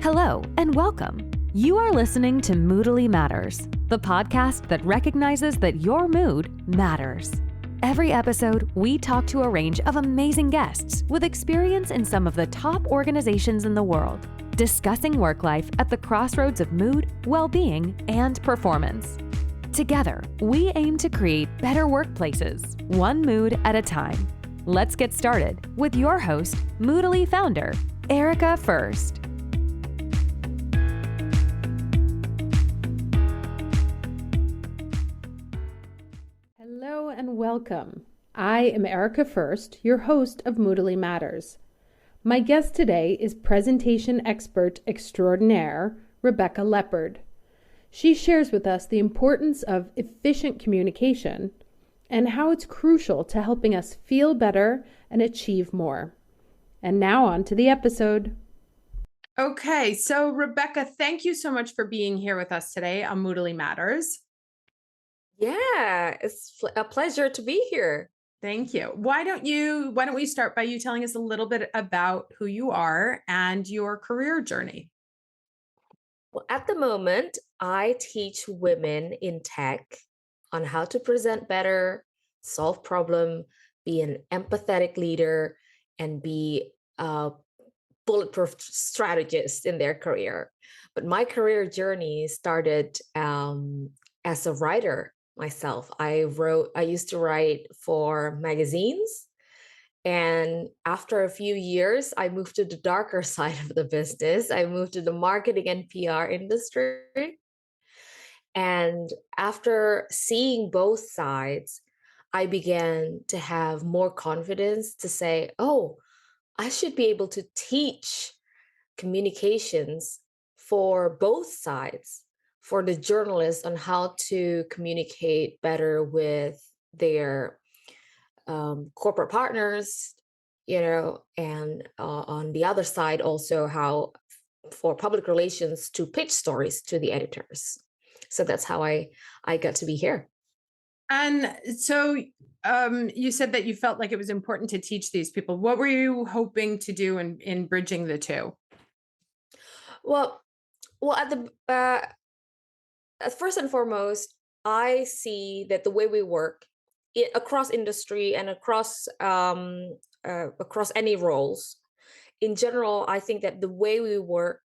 Hello and welcome. You are listening to Moodally Matters, the podcast that recognizes that your mood matters. Every episode, we talk to a range of amazing guests with experience in some of the top organizations in the world, discussing work life at the crossroads of mood, well-being, and performance. Together, we aim to create better workplaces, one mood at a time. Let's get started with your host, Moodally founder, Erica First. Hello and welcome. I am Erica First, your host of Moodally Matters. My guest today is presentation expert extraordinaire, Rebecca Leppard. She shares with us the importance of efficient communication and how it's crucial to helping us feel better and achieve more. And now on to the episode. Okay, so Rebecca, thank you so much for being here with us today on Moodally Matters. Yeah, it's a pleasure to be here. Thank you. Why don't we start by you telling us a little bit about who you are and your career journey? Well, at the moment, I teach women in tech on how to present better, solve problem, be an empathetic leader, and be a bulletproof strategist in their career. But my career journey started as a writer myself. I used to write for magazines. And after a few years, I moved to the darker side of the business. I moved to the marketing and PR industry. And after seeing both sides, I began to have more confidence to say, oh, I should be able to teach communications for both sides, for the journalists on how to communicate better with their corporate partners, and on the other side also how for public relations to pitch stories to the editors. So that's how I got to be here. And so you said that you felt like it was important to teach these people. What were you hoping to do in bridging the two? Well, at the first and foremost, I see that the way we work across industry and across any roles, in general, I think that the way we work,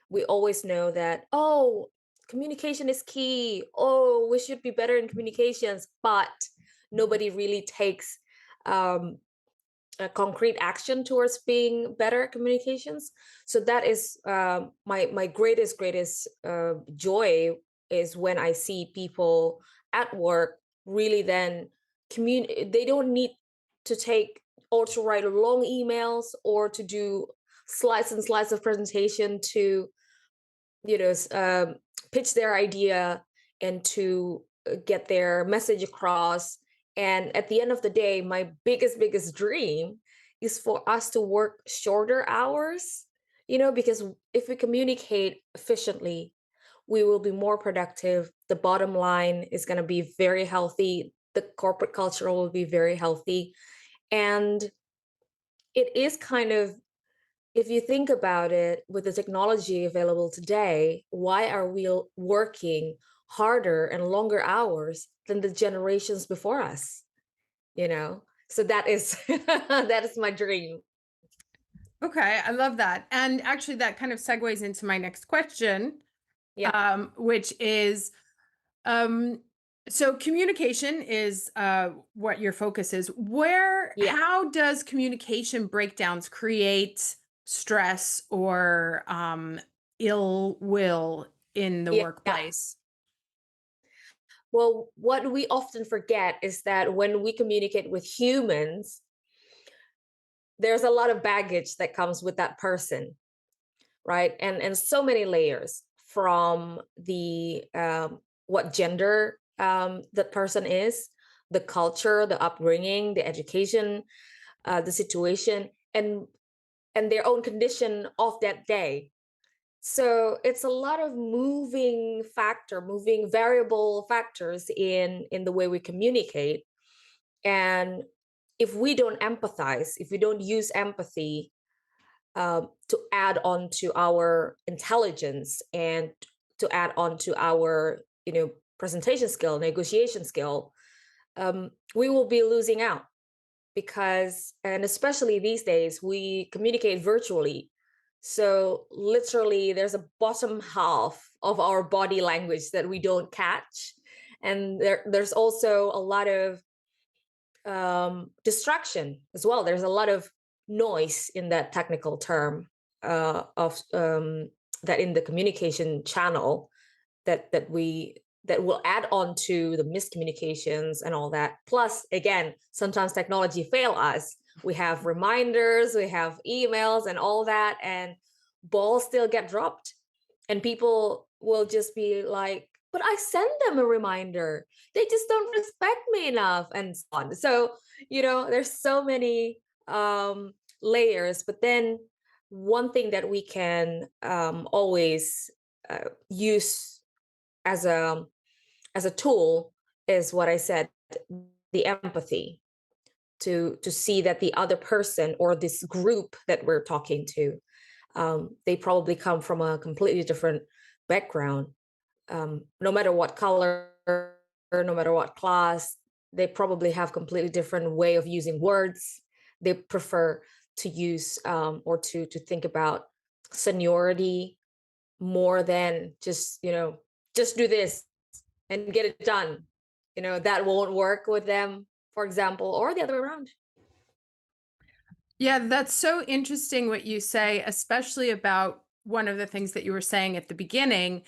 we always know that, oh, communication is key. Oh, we should be better in communications, but nobody really takes a concrete action towards being better at communications. So that is my greatest joy is when I see people at work really then they don't need to take or to write long emails or to do slides and slides of presentation to pitch their idea and to get their message across. And at the end of the day, my biggest dream is for us to work shorter hours, because if we communicate efficiently, we will be more productive. The bottom line is going to be very healthy. The corporate culture will be very healthy. And it is kind of, if you think about it, with the technology available today, why are we working harder and longer hours than the generations before us? So that is that is my dream. Okay, I love that. And actually that kind of segues into my next question, which is, so communication is what your focus is. How does communication breakdowns create stress or ill will in the workplace? Well, what we often forget is that when we communicate with humans, there's a lot of baggage that comes with that person, right? And so many layers from the what gender that person is, the culture, the upbringing, the education, the situation, and their own condition of that day. So it's a lot of moving variable factors in the way we communicate. And if we don't empathize, if we don't use empathy, to add on to our intelligence and to add on to our, presentation skill, negotiation skill, we will be losing out because, and especially these days, we communicate virtually. So literally there's a bottom half of our body language that we don't catch. And there's also a lot of distraction as well. There's a lot of noise in that technical term of that in the communication channel that will add on to the miscommunications and all that. Plus, again, sometimes technology fail us. We have reminders, we have emails and all that, and balls still get dropped. And people will just be like, but I send them a reminder. They just don't respect me enough, and so on. So, there's so many layers. But then one thing that we can always use as a tool is what I said, the empathy, to see that the other person or this group that we're talking to, they probably come from a completely different background. No matter what color, no matter what class, they probably have completely different way of using words. They prefer to use or to think about seniority more than just do this and get it done. That won't work with them, for example, or the other way around. Yeah, that's so interesting what you say, especially about one of the things that you were saying at the beginning,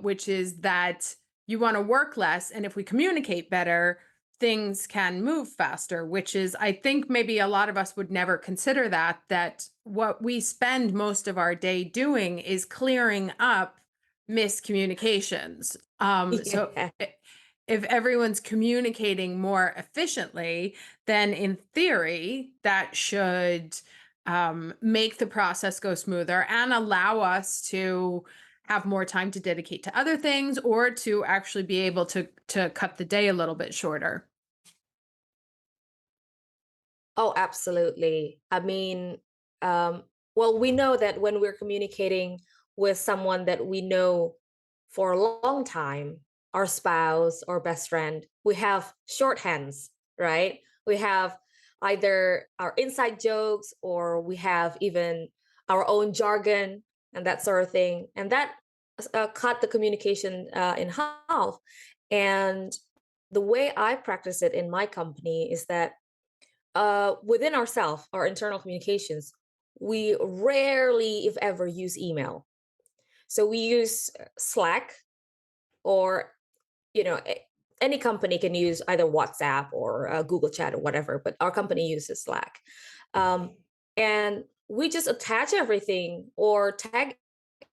which is that you want to work less. And if we communicate better, things can move faster, which is, I think maybe a lot of us would never consider that what we spend most of our day doing is clearing up miscommunications. So Yeah. if everyone's communicating more efficiently, then in theory, that should make the process go smoother and allow us to have more time to dedicate to other things, or to actually be able to cut the day a little bit shorter. Oh, absolutely. I mean, well, we know that when we're communicating with someone that we know for a long time, our spouse or best friend, we have shorthands, right? We have either our inside jokes, or we have even our own jargon and that sort of thing. And that cut the communication in half. And the way I practice it in my company is that within ourselves, our internal communications, we rarely, if ever, use email. So we use Slack, or any company can use either WhatsApp or Google Chat or whatever, but our company uses Slack. And we just attach everything or tag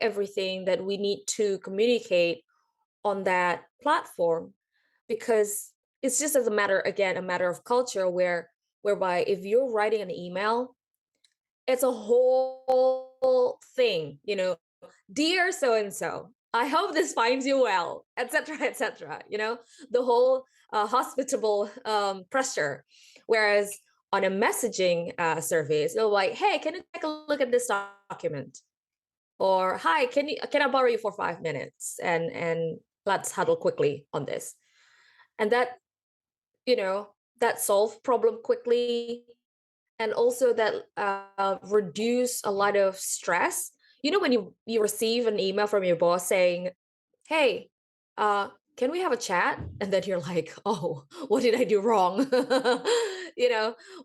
everything that we need to communicate on that platform, because it's just, as a matter of culture, whereby if you're writing an email, it's a whole thing, dear so and so, I hope this finds you well, etc., etc. The whole hospitable pressure. Whereas on a messaging service, they're like, hey, can you take a look at this document? Or hi, can I borrow you for 5 minutes and let's huddle quickly on this. And that solve problem quickly, and also that reduce a lot of stress. When you receive an email from your boss saying, hey, can we have a chat? And then you're like, oh, what did I do wrong?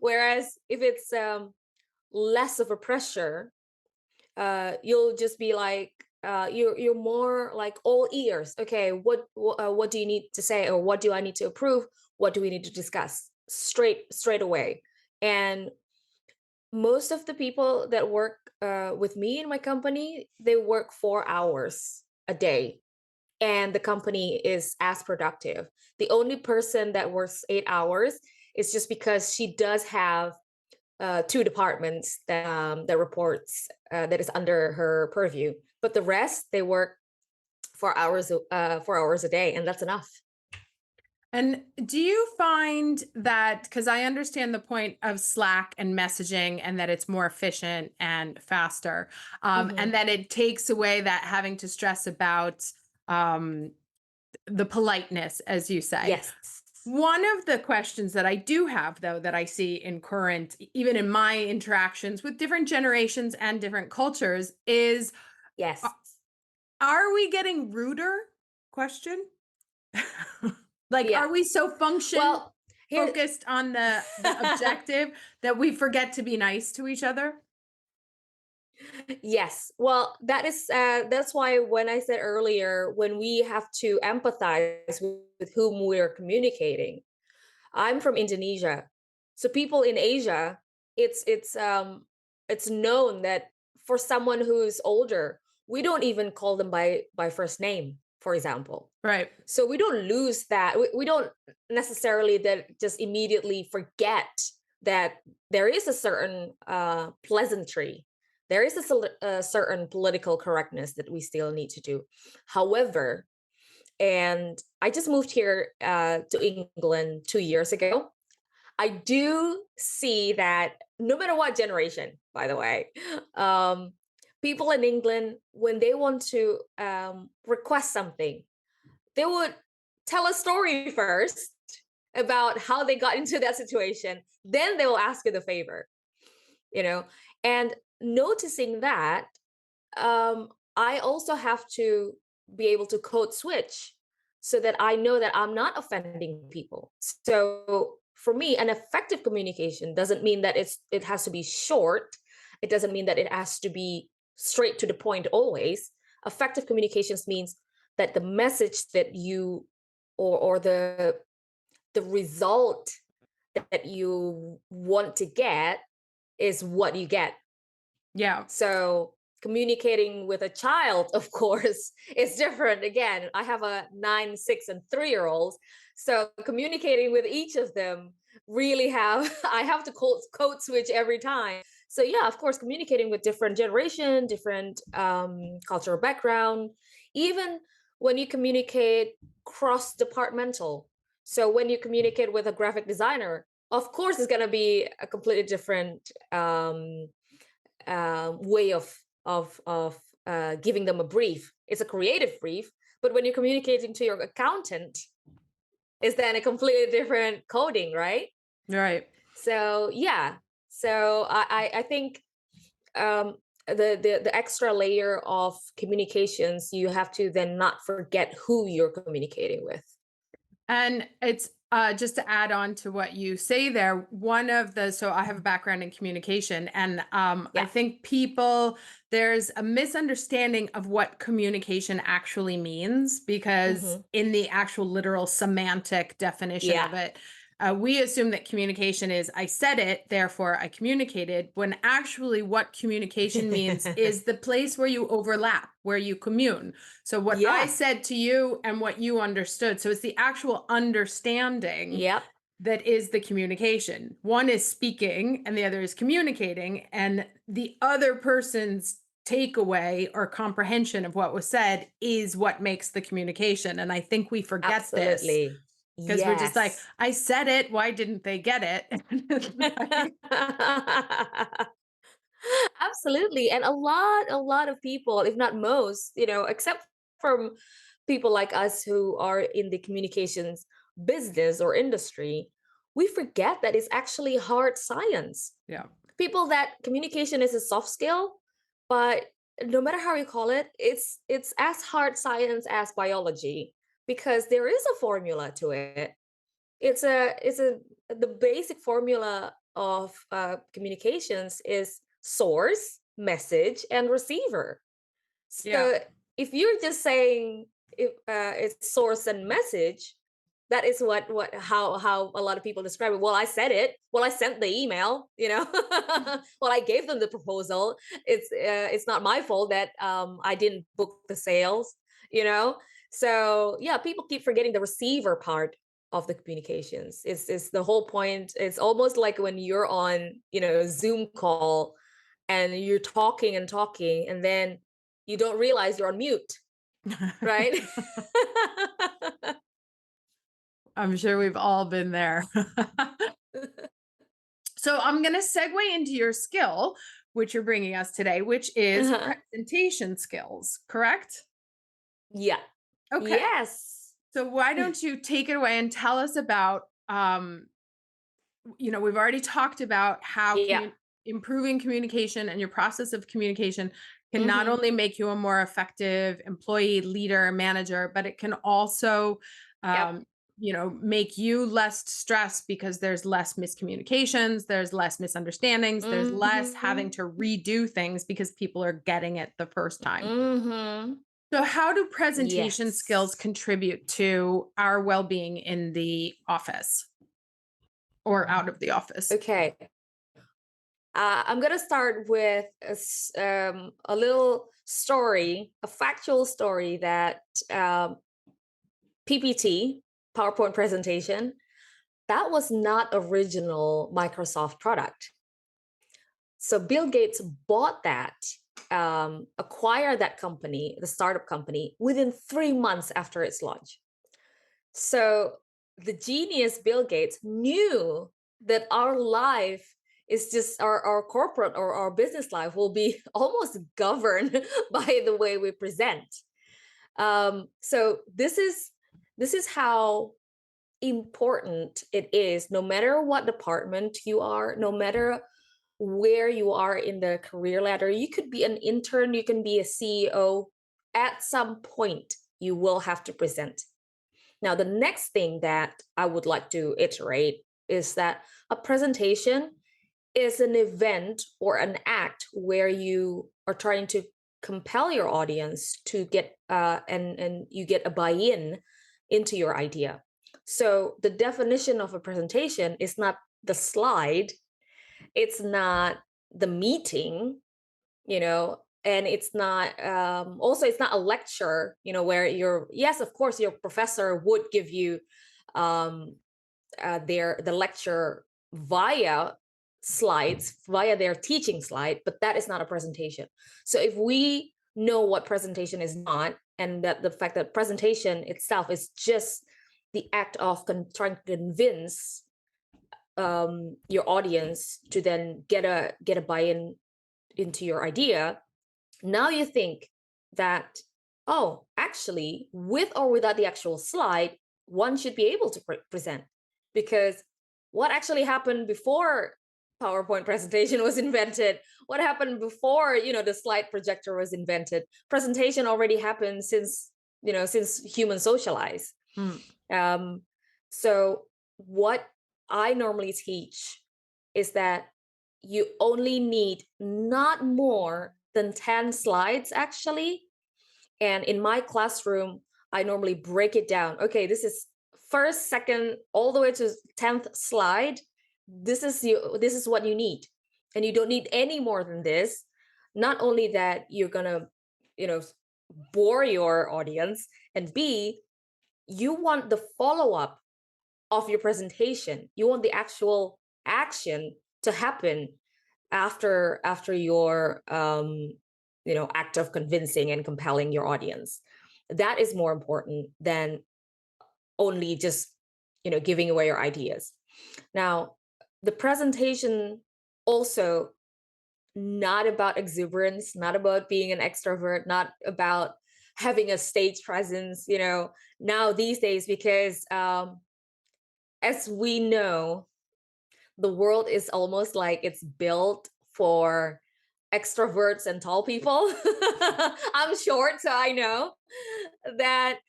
Whereas if it's less of a pressure, you'll just be like, you're more like all ears. Okay, what do you need to say, or what do I need to approve? What do we need to discuss? Straight away. And most of the people that work with me in my company, they work 4 hours a day, and the company is as productive. The only person that works 8 hours is just because she does have 2 departments that reports that is under her purview. But the rest, they work 4 hours a day, and that's enough. And do you find that, because I understand the point of Slack and messaging and that it's more efficient and faster, and that it takes away that having to stress about um, the politeness, as you say. Yes. One of the questions that I do have, though, that I see in current, even in my interactions with different generations and different cultures is, Yes. are we getting ruder? Question. Like, Yeah. are we so Well, here, focused on the objective that we forget to be nice to each other? yes. Well, that's why when I said earlier, when we have to empathize with whom we're communicating. I'm from Indonesia. So people in Asia, it's known that for someone who's older, we don't even call them by first name, for example. Right. So we don't lose that. We don't necessarily that just immediately forget that there is a certain pleasantry. There is a certain political correctness that we still need to do. However, and I just moved here to England 2 years ago. I do see that no matter what generation, by the way, um, people in England, when they want to request something, they would tell a story first about how they got into that situation. Then they will ask you the favor, you know. And noticing that, I also have to be able to code switch so that I know that I'm not offending people. So for me, an effective communication doesn't mean that it has to be short. It doesn't mean that it has to be straight to the point always. Effective communications means that the message that you or the result that you want to get is what you get. Yeah. So communicating with a child, of course, is different. Again, I have a 9, 6, and 3-year-olds. So communicating with each of them really I have to code switch every time. So yeah, of course, communicating with different generation, different cultural background, even when you communicate cross-departmental. So when you communicate with a graphic designer, of course, it's going to be a completely different way of giving them a brief. It's a creative brief, but when you're communicating to your accountant, it's then a completely different coding, right? Right. So yeah, so I think the extra layer of communications, you have to then not forget who you're communicating with. And it's just to add on to what you say there, so I have a background in communication, and I think there's a misunderstanding of what communication actually means, because in the actual literal semantic definition of it, we assume that communication is I said it, therefore I communicated, when actually what communication means is the place where you overlap, where you commune. So what I said to you and what you understood. So it's the actual understanding that is the communication. One is speaking and the other is communicating, and the other person's takeaway or comprehension of what was said is what makes the communication. And I think we forget this. Because we're just like, I said it, why didn't they get it? Absolutely. And a lot of people, if not most, except from people like us who are in the communications business or industry, we forget that it's actually hard science. Yeah. People that communication is a soft skill, but no matter how you call it, it's as hard science as biology, because there is a formula to it. It's the basic formula of communications is source, message, and receiver. So if you're just saying it's source and message, that is how a lot of people describe it. Well, I said it. Well, I sent the email. Well, I gave them the proposal. It's not my fault that I didn't book the sales. So yeah, people keep forgetting the receiver part of the communications. It's the whole point. It's almost like when you're on a Zoom call and you're talking and talking, and then you don't realize you're on mute, right? I'm sure we've all been there. So I'm going to segue into your skill, which you're bringing us today, which is Uh-huh. presentation skills, correct? Yeah. Okay. Yes. So why don't you take it away and tell us about, we've already talked about how Yeah. improving communication and your process of communication can not Mm-hmm. only make you a more effective employee, leader, manager, but it can also, Yep. um, make you less stressed because there's less miscommunications, there's less misunderstandings, there's less having Mm-hmm. to redo things because people are getting it the first time. Mm-hmm. So, how do presentation skills Yes. contribute to our well being in the office or out of the office? Okay. I'm going to start with a little story, a factual story that PPT, PowerPoint presentation, that was not original Microsoft product. So Bill Gates bought that, acquired that company, the startup company, within 3 months after its launch. So the genius Bill Gates knew that our life is just our corporate or our business life will be almost governed by the way we present. So this is how important it is, no matter what department you are, no matter where you are in the career ladder. You could be an intern, you can be a CEO. At some point, you will have to present. Now, the next thing that I would like to iterate is that a presentation is an event or an act where you are trying to compel your audience to get and you get a buy-in into your idea. So the definition of a presentation is not the slide, it's not the meeting, and it's not also it's not a lecture, where yes, of course your professor would give you um the lecture via slides, via their teaching slide, but that is not a presentation. So if we know what presentation is not, and that the fact that presentation itself is just the act of trying to convince your audience to then get a buy-in into your idea, now you think that, oh, actually, with or without the actual slide, one should be able to present. Because what actually happened before PowerPoint presentation was invented? What happened before, the slide projector was invented? Presentation already happened since humans socialize. Um, so what I normally teach is that you only need not more than 10 slides, actually. And in my classroom, I normally break it down. Okay, this is first, second, all the way to 10th slide. This is what you need. And you don't need any more than this. Not only that you're gonna, bore your audience, and B, you want the follow-up of your presentation. You want the actual action to happen after your act of convincing and compelling your audience. That is more important than only just giving away your ideas. Now, the presentation also not about exuberance, not about being an extrovert, not about having a stage presence, now these days, because as we know, the world is almost like it's built for extroverts and tall people. I'm short, so I know that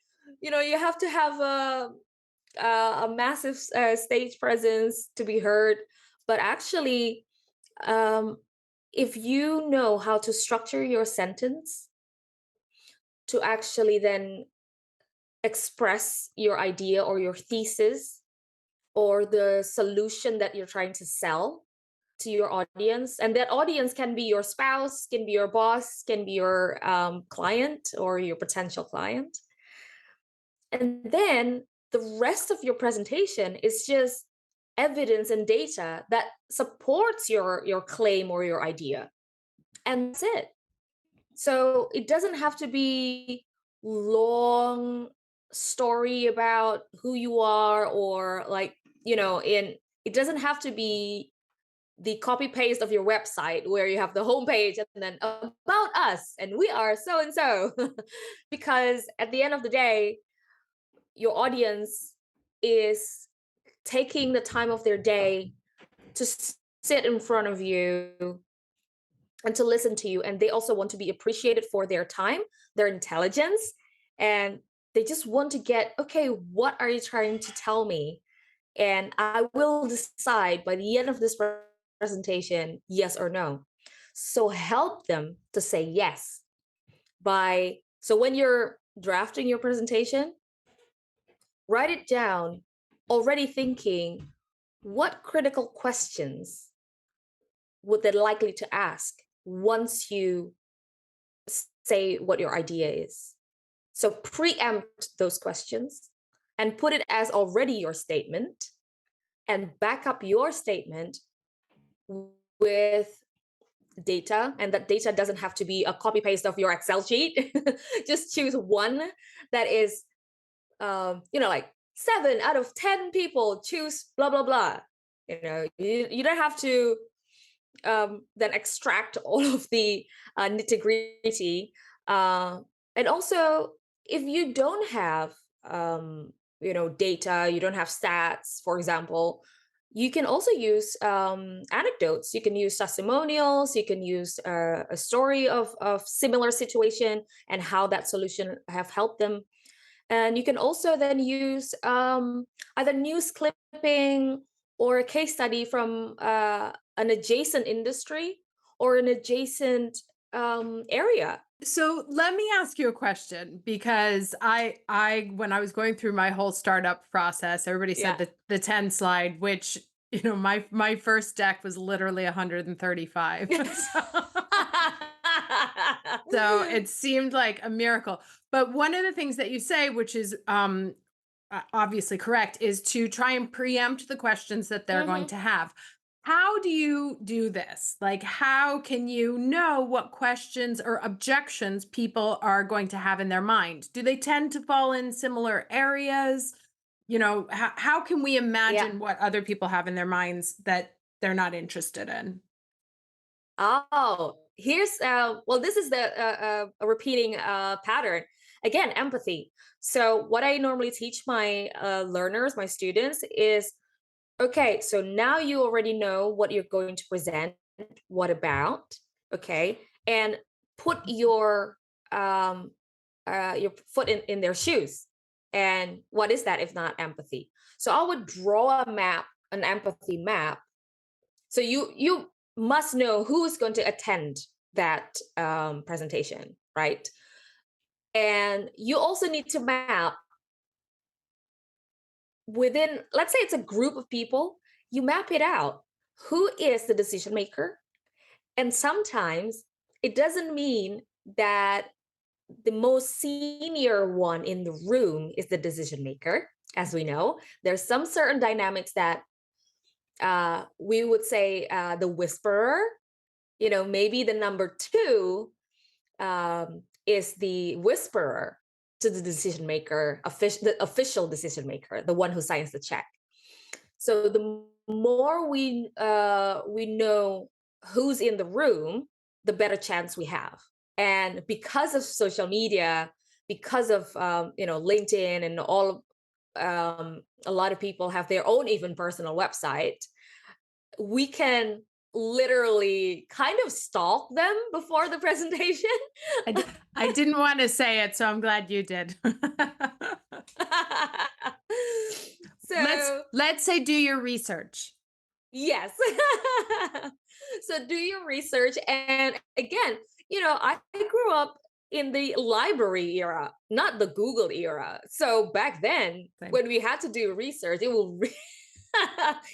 you have to have a massive stage presence to be heard. But actually, um, if you know how to structure your sentence to actually then express your idea or your thesis or the solution that you're trying to sell to your audience, and that audience can be your spouse, can be your boss, can be your client or your potential client, and then the rest of your presentation is just evidence and data that supports your claim or your idea, and that's it. So it doesn't have to be long story about who you are, or like, it doesn't have to be the copy paste of your website where you have the homepage and then about us and we are so and so. Because at the end of the day, your audience is taking the time of their day to sit in front of you and to listen to you. And they also want to be appreciated for their time, their intelligence, and they just want to get, okay, what are you trying to tell me? And I will decide by the end of this presentation, yes or no. So help them to say yes so when you're drafting your presentation, write it down, already thinking, what critical questions would they likely to ask once you say what your idea is? So preempt those questions and put it as already your statement, and back up your statement with data. And that data doesn't have to be a copy paste of your Excel sheet. Just choose one that is, like 7 out of 10 people choose blah, blah, blah. You don't have to then extract all of the nitty gritty. And also, if you don't have, data, you don't have stats, for example, you can also use anecdotes. You can use testimonials. You can use a story of similar situation and how that solution have helped them. And you can also then use either news clipping or a case study from an adjacent industry or an adjacent area. So let me ask you a question, because I when I was going through my whole startup process, everybody said the 10 slide, which, my first deck was literally 135. So it seemed like a miracle. But one of the things that you say, which is obviously correct, is to try and preempt the questions that they're going to have. How do you do this? Like, how can you know what questions or objections people are going to have in their mind? Do they tend to fall in similar areas? How can we imagine what other people have in their minds that they're not interested in? Oh, here's this is a repeating pattern. Again, empathy. So what I normally teach my learners, my students, is, okay, so now you already know what you're going to present, what about, okay, and put your foot in their shoes. And what is that if not empathy? So I would draw a map, an empathy map. So you must know who's going to attend that presentation, right? And you also need to map within, let's say it's a group of people, you map it out. Who is the decision maker? And sometimes it doesn't mean that the most senior one in the room is the decision maker. As we know, there's some certain dynamics that we would say the whisperer, maybe the number 2 is the whisperer to the decision maker, the official decision maker, the one who signs the check. So the more we know who's in the room, the better chance we have. And because of social media, because of LinkedIn and all, a lot of people have their own even personal website, we can literally kind of stalk them before the presentation. I didn't want to say it, so I'm glad you did. So let's say do your research. Yes. So do your research. And again, I grew up in the library era, not the Google era. So back then, when we had to do research, it was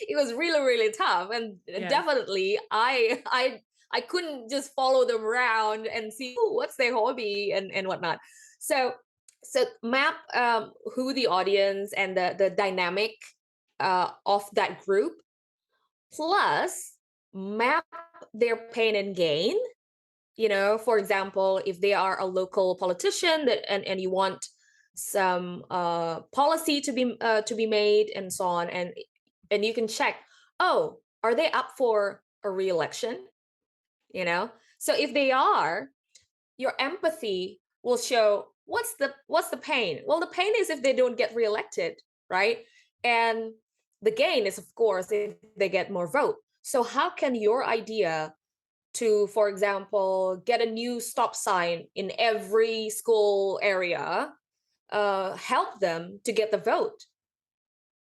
it was really, really tough. And definitely I couldn't just follow them around and see what's their hobby and whatnot. So map who the audience and the dynamic of that group, plus map their pain and gain. For example, if they are a local politician and you want some policy to be made, and so on, and you can check, oh, are they up for a re-election? So if they are, your empathy will show what's the pain. Well, the pain is if they don't get reelected, right? And the gain is, of course, if they get more vote. So how can your idea to, for example, get a new stop sign in every school area help them to get the vote?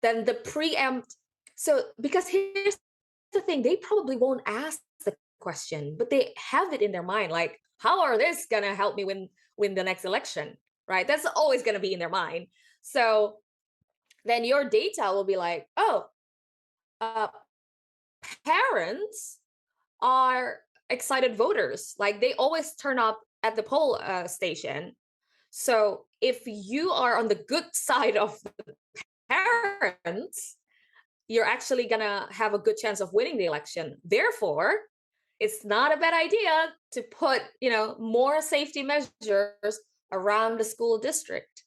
Then the preempt. So because here's the thing, they probably won't ask the question, but they have it in their mind, like, how are this gonna help me win the next election, right? That's always gonna be in their mind. So then your data will be like, oh, uh, parents are excited voters, like they always turn up at the poll station. So if you are on the good side of the parents, you're actually gonna have a good chance of winning the election. Therefore, it's not a bad idea to put, more safety measures around the school district.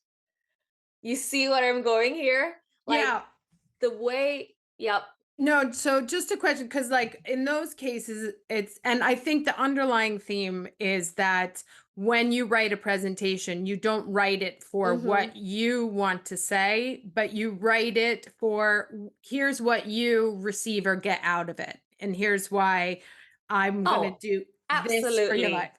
You see what I'm going here? Yeah. The way, yep. No, so just a question, because like in those cases, and I think the underlying theme is that when you write a presentation, you don't write it for what you want to say, but you write it for here's what you receive or get out of it. And here's why I'm going to do this for your life.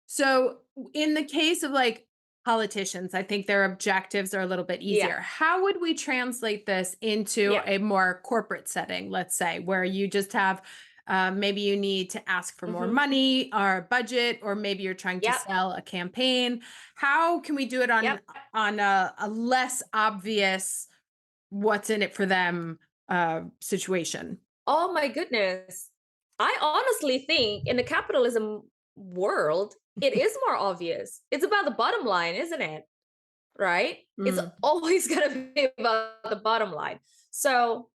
So in the case of like politicians, I think their objectives are a little bit easier. Yeah. How would we translate this into a more corporate setting, let's say, where you just have maybe you need to ask for more money or a budget, or maybe you're trying to sell a campaign. How can we do it on a less obvious what's in it for them situation? Oh my goodness. I honestly think in the capitalism world, it is more obvious. It's about the bottom line, isn't it? Right? It's always going to be about the bottom line. So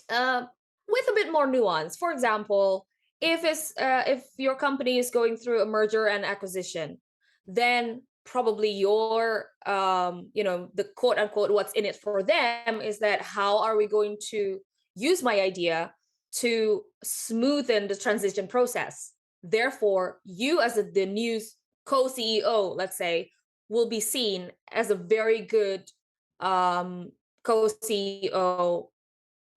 with a bit more nuance, for example, if your company is going through a merger and acquisition, then probably your the quote unquote what's in it for them is that how are we going to use my idea to smoothen the transition process? Therefore, you as the new co-CEO, let's say, will be seen as a very good co-CEO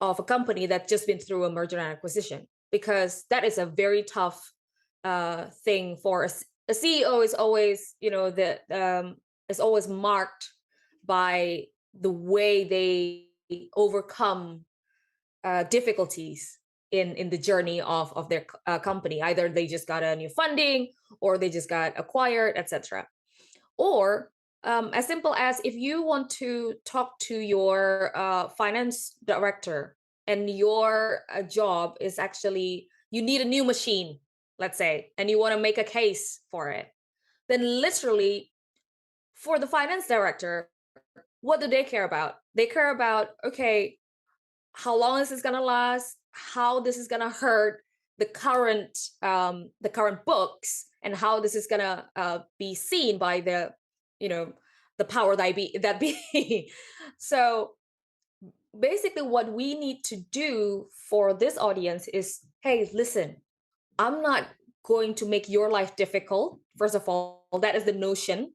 of a company that's just been through a merger and acquisition, because that is a very tough thing for a CEO. Is always, is always marked by the way they overcome difficulties in the journey of their company. Either they just got a new funding, or they just got acquired, etc. Or as simple as if you want to talk to your finance director, and your job is actually you need a new machine, let's say, and you want to make a case for it, then literally for the finance director, what do they care about? They care about, okay, how long is this going to last? How this is going to hurt the current books, and how this is going to be seen by the power that be. So basically what we need to do for this audience is, hey, listen, I'm not going to make your life difficult. First of all, that is the notion.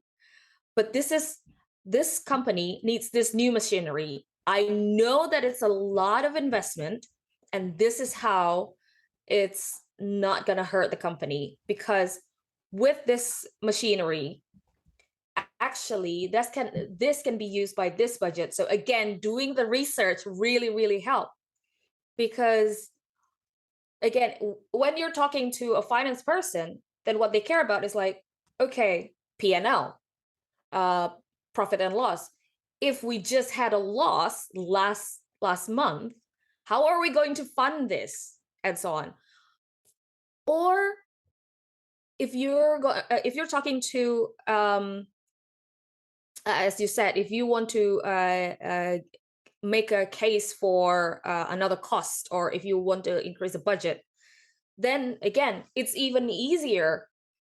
But this company needs this new machinery. I know that it's a lot of investment, and this is how it's not going to hurt the company, because with this machinery, actually this can be used by this budget. So again, doing the research really, really help, because again, when you're talking to a finance person, then what they care about is like, okay, P&L, profit and loss. If we just had a loss last month, how are we going to fund this, and so on? Or if you're talking to as you said, if you want to make a case for another cost, or if you want to increase the budget, then again, it's even easier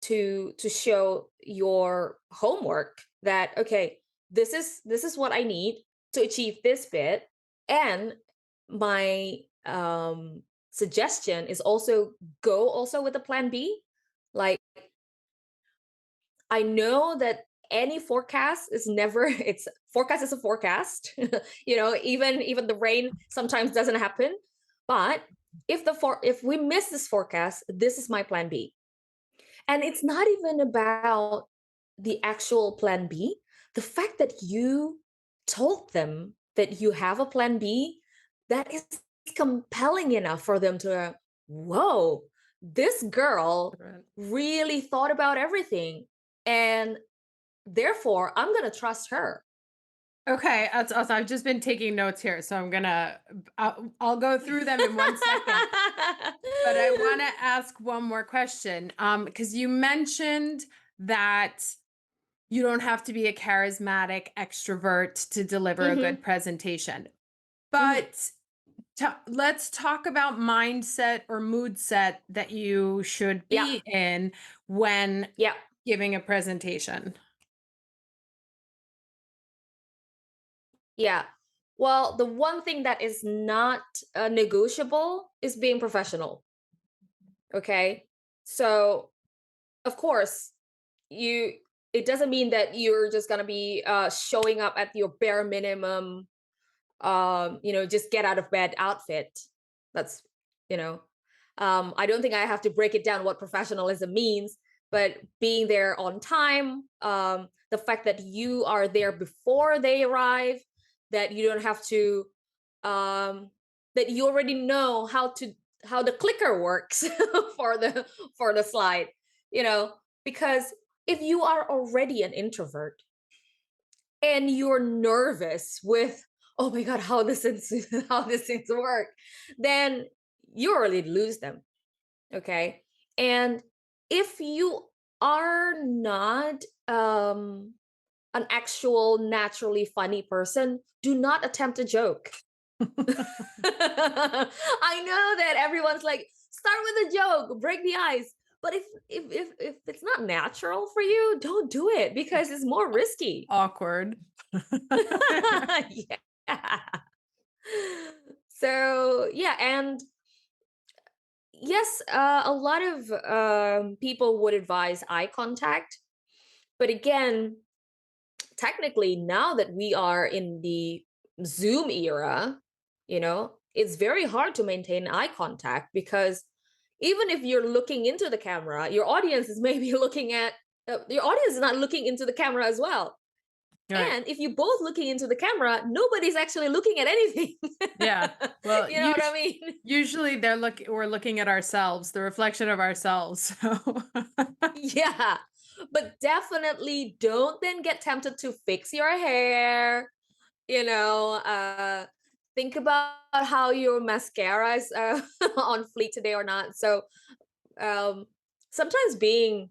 to show your homework that, okay, this is what I need to achieve this bit. And my suggestion is also go also with a plan B. Like, I know that any forecast is never it's forecast is a forecast. Even the rain sometimes doesn't happen. But if we miss this forecast, this is my plan B. And it's not even about the actual plan B. The fact that you told them that you have a plan B, that is compelling enough for them to, whoa, this girl Right. really thought about everything. And therefore, I'm going to trust her. Okay, that's awesome. I've just been taking notes here, so I'll go through them in 1 second. But I want to ask one more question, because you mentioned that you don't have to be a charismatic extrovert to deliver a Mhm. good presentation. But let's talk about mindset or mood set that you should Yeah. be in when Yeah. giving a presentation. Yeah. Well, the one thing that is not negotiable is being professional. Okay. So, of course, it doesn't mean that you're just going to be showing up at your bare minimum, just get out of bed outfit. That's, you know, I don't think I have to break it down what professionalism means, but being there on time, the fact that you are there before they arrive, that you don't have to, that you already know how the clicker works for the slide, because if you are already an introvert and you're nervous with, oh my god, how this how these things work, then you already lose them. Okay. And if you are not an actual naturally funny person, do not attempt a joke. I know that everyone's like, start with a joke, break the ice. But if it's not natural for you, don't do it because it's more risky. Awkward. Yeah. So yeah, and yes, a lot of people would advise eye contact, but again, technically, now that we are in the Zoom era, it's very hard to maintain eye contact because even if you're looking into the camera, your audience is maybe your audience is not looking into the camera as well. Right. And if you both looking into the camera, nobody's actually looking at anything. Yeah. Well, you know what I mean? Usually we're looking at ourselves, the reflection of ourselves. So Yeah. But definitely don't then get tempted to fix your hair, think about how your mascara is on fleek today or not. So sometimes being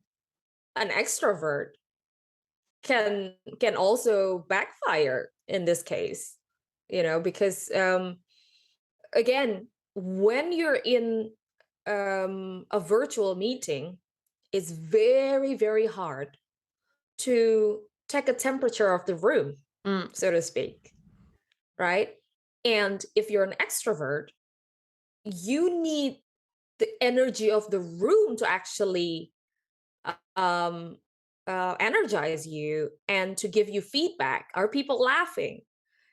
an extrovert can also backfire in this case, because again, when you're in a virtual meeting, it's very, very hard to take a temperature of the room, so to speak, right? And if you're an extrovert, you need the energy of the room to actually um, energize you and to give you feedback. Are people laughing?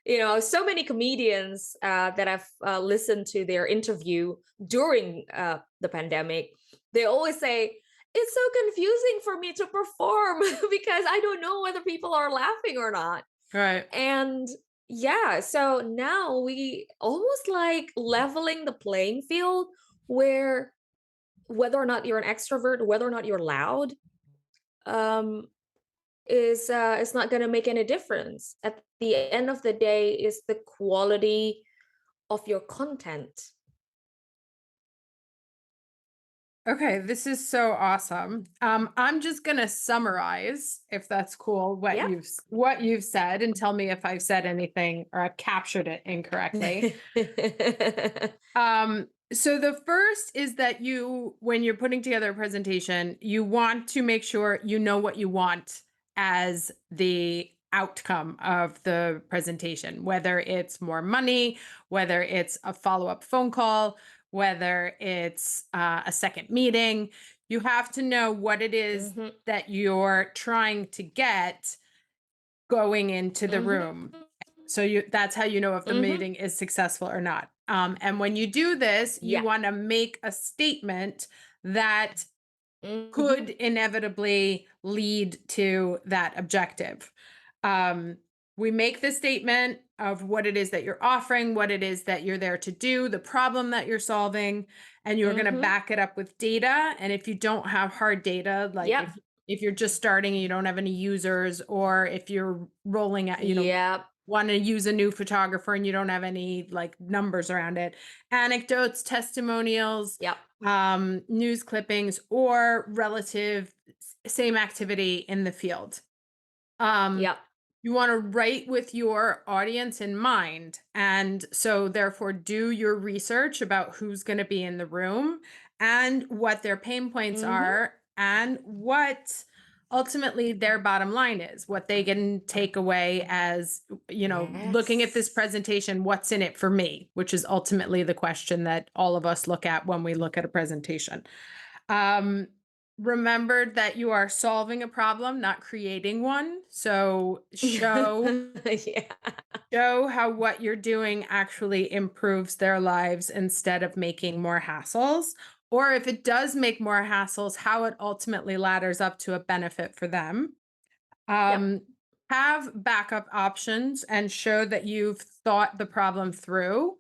So many comedians that I've listened to their interview during the pandemic, they always say, it's so confusing for me to perform because I don't know whether people are laughing or not. right. And yeah, so now we almost like leveling the playing field where whether or not you're an extrovert, whether or not you're loud, um, is not going to make any difference. At the end of the day, is the quality of your content. Okay, this is so awesome. I'm just gonna summarize, if that's cool, Yeah. what you've said, and tell me if I've said anything or I've captured it incorrectly. So the first is that when you're putting together a presentation, you want to make sure you know what you want as the outcome of the presentation, whether it's more money, whether it's a follow-up phone call, whether it's a second meeting. You have to know what it is that you're trying to get going into the room. So that's how you know if the meeting is successful or not. And when you do this, you want to make a statement that could inevitably lead to that objective. We make the statement of what it is that you're offering, what it is that you're there to do, the problem that you're solving, and you're going to back it up with data. And if you don't have hard data, like if you're just starting and you don't have any users, or if you're rolling out, want to use a new photographer and you don't have any like numbers around it, anecdotes, testimonials, news clippings, or relative same activity in the field. You want to write with your audience in mind. And so therefore do your research about who's going to be in the room and what their pain points are and what ultimately their bottom line is, what they can take away as, looking at this presentation, what's in it for me, which is ultimately the question that all of us look at when we look at a presentation. Remember that you are solving a problem, not creating one. So show how what you're doing actually improves their lives instead of making more hassles. Or if it does make more hassles, how it ultimately ladders up to a benefit for them. Have backup options and show that you've thought the problem through.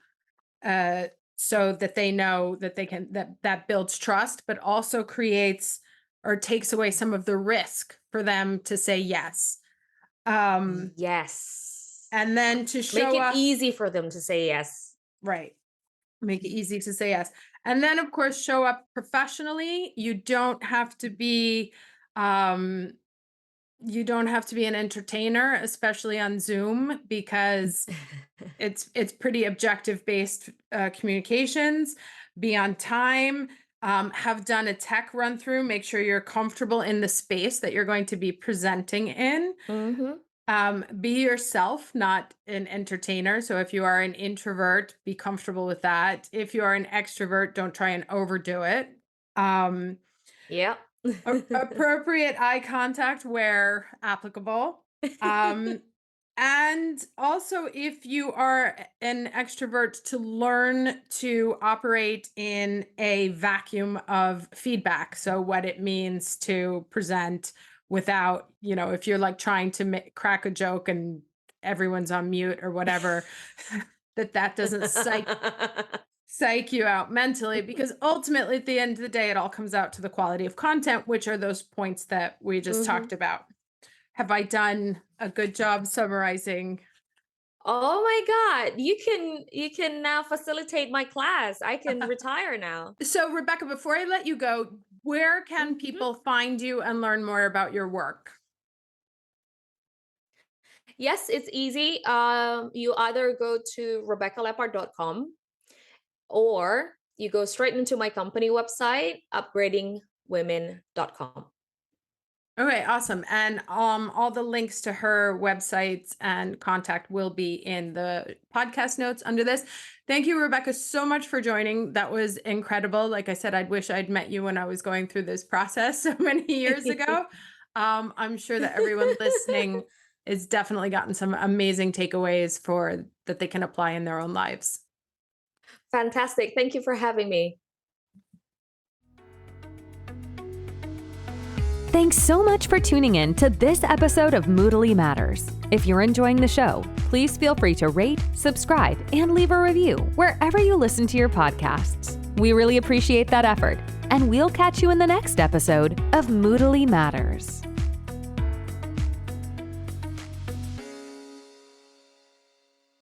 So that they know that they can, that builds trust, but also creates or takes away some of the risk for them to say yes. Yes. And then to show make it easy for them to say yes. Right. Make it easy to say yes. And then of course, show up professionally. You don't have to be, an entertainer, especially on Zoom, because it's pretty objective based communications. Be on time. Have done a tech run through. Make sure you're comfortable in the space that you're going to be presenting in. Be yourself, not an entertainer. So if you are an introvert, be comfortable with that. If you are an extrovert, don't try and overdo it. Appropriate eye contact where applicable. And also, if you are an extrovert, to learn to operate in a vacuum of feedback. So what it means to present without, if you're like trying to crack a joke and everyone's on mute or whatever, that doesn't psych you out mentally, because ultimately at the end of the day, it all comes out to the quality of content, which are those points that we just talked about. Have I done a good job summarizing? Oh my God, you can now facilitate my class. I can retire now. So Rebecca, before I let you go, where can people find you and learn more about your work? Yes, it's easy. You either go to RebeccaLeppard.com or you go straight into my company website, upgradingwomen.com. Okay, awesome. And all the links to her websites and contact will be in the podcast notes under this. Thank you, Rebecca, so much for joining. That was incredible. Like I said, I'd wish I'd met you when I was going through this process so many years ago. I'm sure that everyone listening has definitely gotten some amazing takeaways that they can apply in their own lives. Fantastic. Thank you for having me. Thanks so much for tuning in to this episode of Moodally Matters. If you're enjoying the show, please feel free to rate, subscribe, and leave a review wherever you listen to your podcasts. We really appreciate that effort, and we'll catch you in the next episode of Moodally Matters.